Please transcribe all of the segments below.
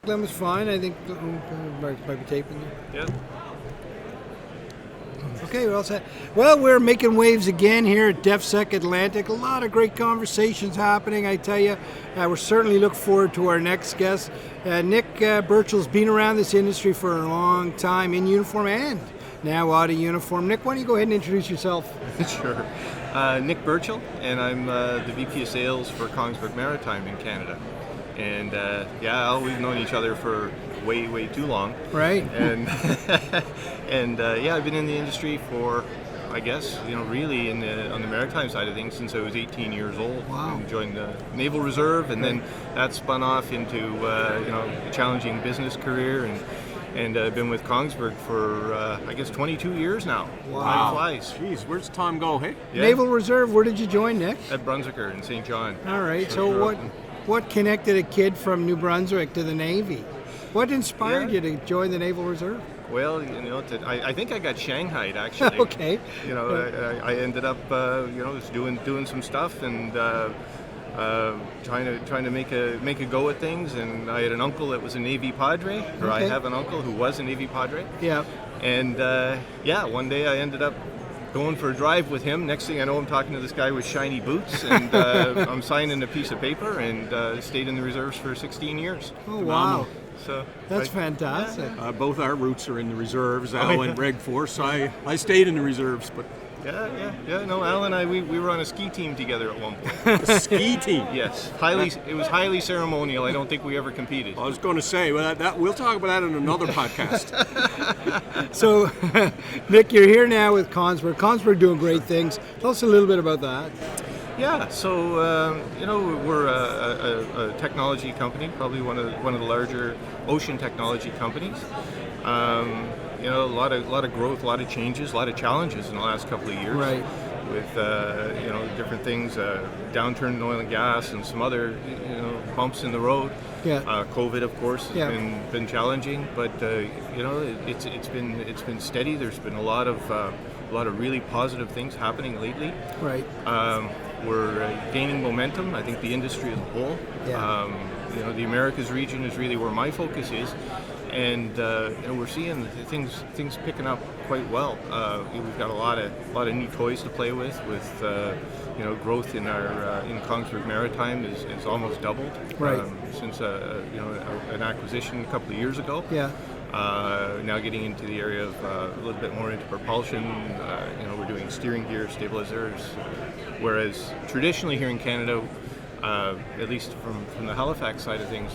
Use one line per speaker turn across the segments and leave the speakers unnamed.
Glenn was fine. I think might be taping you.
Yeah.
Okay, we're all set. Well, we're making waves again here at DefSec Atlantic. A lot of great conversations happening, I tell you. We certainly look forward to our next guest. Nick Burchill's been around this industry for a long time, in uniform and now out of uniform. Nick, why don't you go ahead and introduce yourself?
Sure. Nick Burchill, and I'm the VP of Sales for Kongsberg Maritime in Canada. And we've known each other for way too long.
Right.
And I've been in the industry for, I guess, really on the maritime side of things since I was 18 years old.
Wow.
And joined the Naval Reserve, and then that spun off into a challenging business career, and I've been with Kongsberg for, 22 years now.
Wow.
Time flies.
Jeez, where's time go, hey?
Yeah.
Naval Reserve, where did you join, Nick?
At Brunswicker in St. John.
All right, so what connected a kid from New Brunswick to the Navy? What inspired you to join the Naval Reserve?
Well, I think I got shanghaied actually.
Okay.
I ended up, doing some stuff and trying to make a go at things. And I had an uncle that was a Navy Padre, or I have an uncle who was a Navy Padre.
Yeah.
And one day I ended up going for a drive with him. Next thing I know, I'm talking to this guy with shiny boots, and I'm signing a piece of paper, and stayed in the reserves for 16 years.
Oh, wow.
So
that's fantastic.
Both our roots are in the reserves. Al went Reg Force. I stayed in the reserves, but
No, Al and I, we were on a ski team together at one point.
a ski team.
Yes, it was highly ceremonial. I don't think we ever competed.
I was going to say, well, we'll talk about that in another podcast.
So, Nick, you're here now with Kongsberg. Kongsberg doing great things. Tell us a little bit about that.
Yeah, so we're a technology company, probably one of the larger ocean technology companies. A lot of growth, a lot of changes, a lot of challenges in the last couple of years.
Right.
With different things, downturn in oil and gas, and some other bumps in the road.
Yeah.
COVID, of course, has been challenging, but it's been steady. There's been a lot of really positive things happening lately.
Right.
We're gaining momentum. I think the industry as a whole.
Yeah.
The Americas region is really where my focus is, and we're seeing things picking up quite well. We've got a lot of new toys to play with. Growth in our in Kongsberg Maritime is almost doubled.
Right.
Since an acquisition a couple of years ago.
Yeah.
Now getting into the area of a little bit more into propulsion. We're doing steering gear, stabilizers, whereas traditionally here in Canada, at least from the Halifax side of things,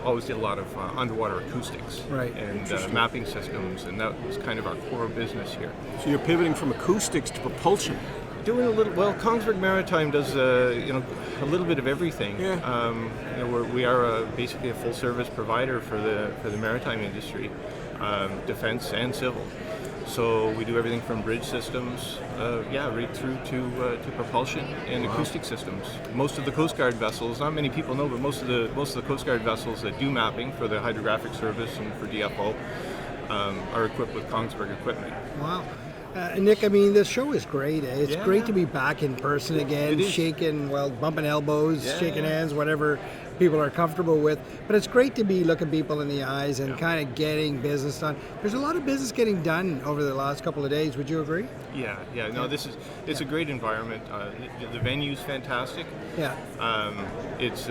always did a lot of underwater acoustics,
right,
and mapping systems, and that was kind of our core business here.
So you're pivoting from acoustics to propulsion.
Doing a little. Well, Kongsberg Maritime does a little bit of everything.
Yeah.
We are basically a full service provider for the maritime industry, defense and civil. So we do everything from bridge systems, right through to propulsion and acoustic systems. Most of the Coast Guard vessels, not many people know, but most of the Coast Guard vessels that do mapping for the hydrographic service and for DFO are equipped with Kongsberg equipment.
Wow. Nick, I mean, this show is great. It's
Yeah.
great to be back in person again, shaking, bumping elbows, shaking hands, whatever people are comfortable with. But it's great to be looking people in the eyes and kind of getting business done. There's a lot of business getting done over the last couple of days. Would you agree?
Yeah. No, it's a great environment. The venue's fantastic.
Yeah.
It's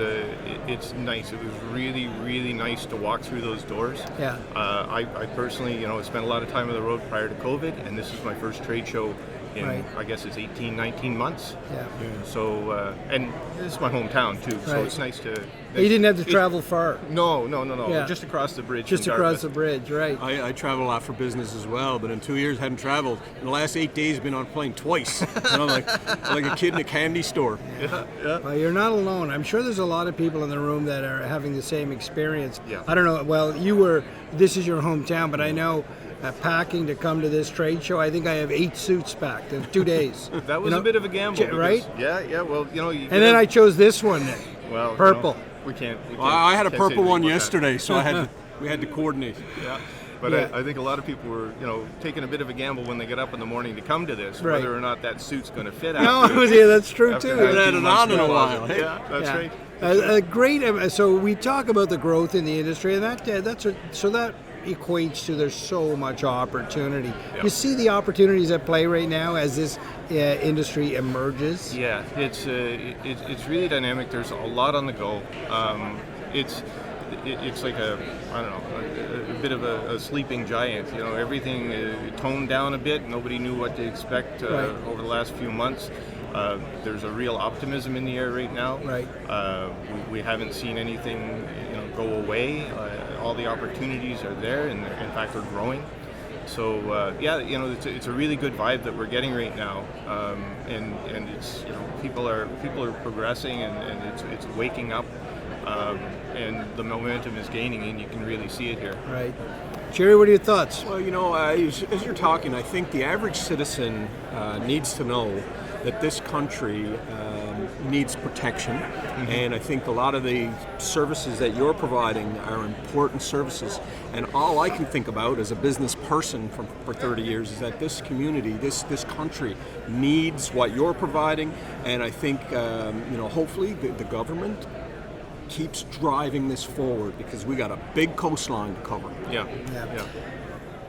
nice. It was really nice to walk through those doors.
Yeah.
I personally, spent a lot of time on the road prior to COVID, and this is my first trade show in, I guess it's 18, 19 months.
Yeah.
So, and this is my hometown too, so it's nice to...
You didn't have to travel far.
No.
Yeah.
Just across the bridge.
Just across the bridge, right.
I travel a lot for business as well, but in 2 years hadn't traveled. In the last 8 days, been on a plane twice. like a kid in a candy store.
Yeah.
Well, you're not alone. I'm sure there's a lot of people in the room that are having the same experience.
Yeah.
I don't know. Well, this is your hometown, but I know packing to come to this trade show, I think I have 8 suits packed in 2 days.
That was a bit of a gamble.
Right?
Yeah. Well,
and then I chose this one, Nick.
Well,
purple.
We can't.
I had a purple one yesterday, so we had to coordinate.
Yeah. But I think a lot of people were, taking a bit of a gamble when they get up in the morning to come to this, whether or not that suit's going to fit.
No, yeah, that's true too.
We haven't had it on in a while.
Yeah, that's right.
Great. So we talk about the growth in the industry, and that equates to there's so much opportunity.
Yep.
You see the opportunities at play right now as this industry emerges.
Yeah, it's really dynamic. There's a lot on the go. It's like a bit of a sleeping giant. You know, everything toned down a bit. Nobody knew what to expect over the last few months. There's a real optimism in the air right now.
Right.
We haven't seen anything go away. All the opportunities are there, and in fact, they're growing. So it's a really good vibe that we're getting right now, and it's people are progressing, and it's waking up, and the momentum is gaining, and you can really see it here.
Right. Jerry, what are your thoughts?
Well, as you're talking, I think the average citizen needs to know that this country needs protection, and I think a lot of the services that you're providing are important services. And all I can think about as a business person for 30 years is that this community, this country needs what you're providing, and I think hopefully the government keeps driving this forward because we got a big coastline to cover.
Yeah.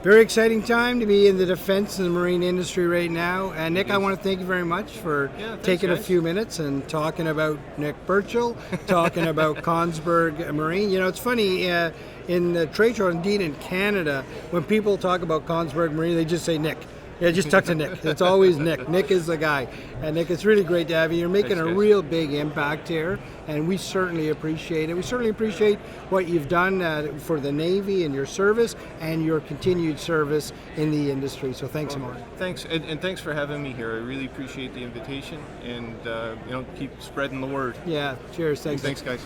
Very exciting time to be in the defense and the marine industry right now. And Nick, I want to thank you very much for taking a few minutes and talking about Nick Burchill, talking about Kongsberg Marine. It's funny, in the trade show, indeed in Canada, when people talk about Kongsberg Marine, they just say Nick. Yeah, just talk to Nick. It's always Nick. Nick is the guy. And Nick, it's really great to have you. You're making a real big impact here, and we certainly appreciate it. We certainly appreciate what you've done for the Navy and your service and your continued service in the industry. So thanks a lot.
Thanks, and thanks for having me here. I really appreciate the invitation, and keep spreading the word.
Yeah, cheers. Thanks.
Thanks, guys.